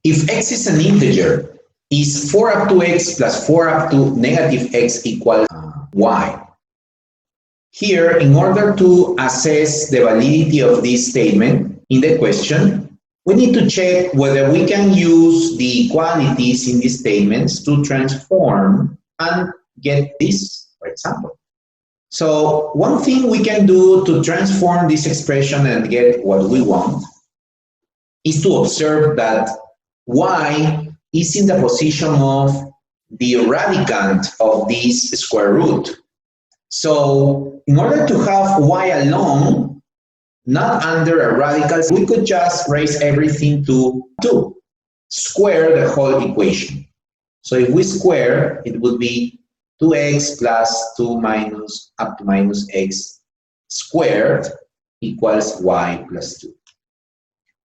If x is an integer, is 4 up to x plus 4 up to negative x equals y? Here, in order to assess the validity of this statement in the question, we need to check whether we can use the equalities in these statements to transform and get this, for example. So one thing we can do to transform this expression and get what we want is to observe that y is in the position of the radicand of this square root. So in order to have y alone, not under a radical, we could just raise everything to 2, square the whole equation. So if we square, it would be 2x plus 2 minus up to minus x squared equals y plus 2.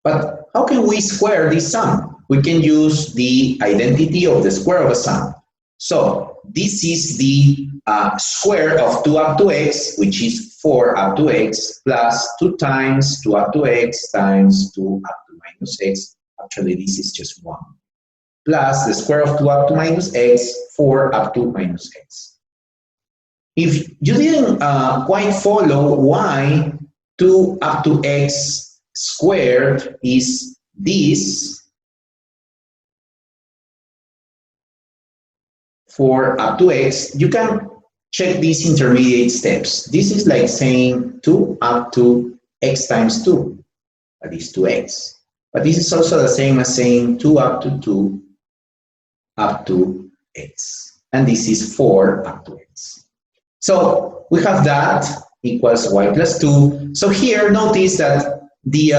But how can we square this sum? We can use the identity of the square of a sum. So this is the square of 2 up to x, which is 4 up to x, plus 2 times 2 up to x times 2 up to minus x. Actually, this is just 1. Plus the square of 2 up to minus x, 4 up to minus x. If you didn't quite follow why 2 up to x squared is this, 4 up to x, you can check these intermediate steps. This is like saying 2 up to x times 2, that is 2x. But this is also the same as saying 2 up to 2 up to x. And this is 4 up to x. So we have that equals y plus 2. So here, notice that the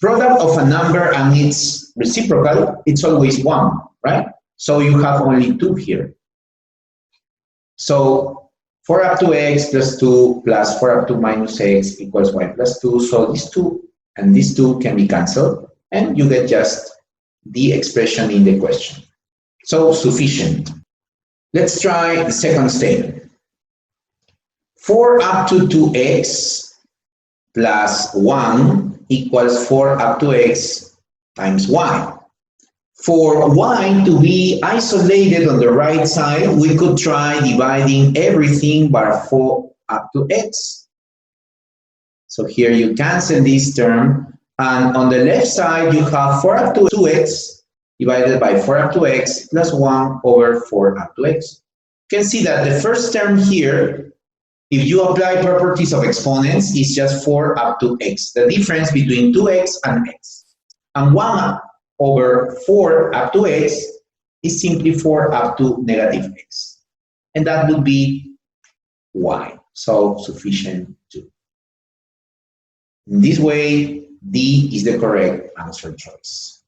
product of a number and its reciprocal, it's always 1, right? So you have only 2 here. So 4 up to x plus 2 plus 4 up to minus x equals y plus 2. So these 2 and these 2 can be cancelled, and you get just the expression in the question. So sufficient. Let's try the second statement. 4 up to 2x plus 1 equals 4 up to x times y. For y to be isolated on the right side, we could try dividing everything by 4 up to x. So here you cancel this term, and on the left side you have 4 up to 2x divided by 4 up to x plus 1 over 4 up to x. You can see that the first term here, if you apply properties of exponents, is just 4 up to x. The difference between 2x and x. And 1 over 4 up to x is simply 4 up to negative x. And that would be y. So sufficient too. In this way, D is the correct answer choice.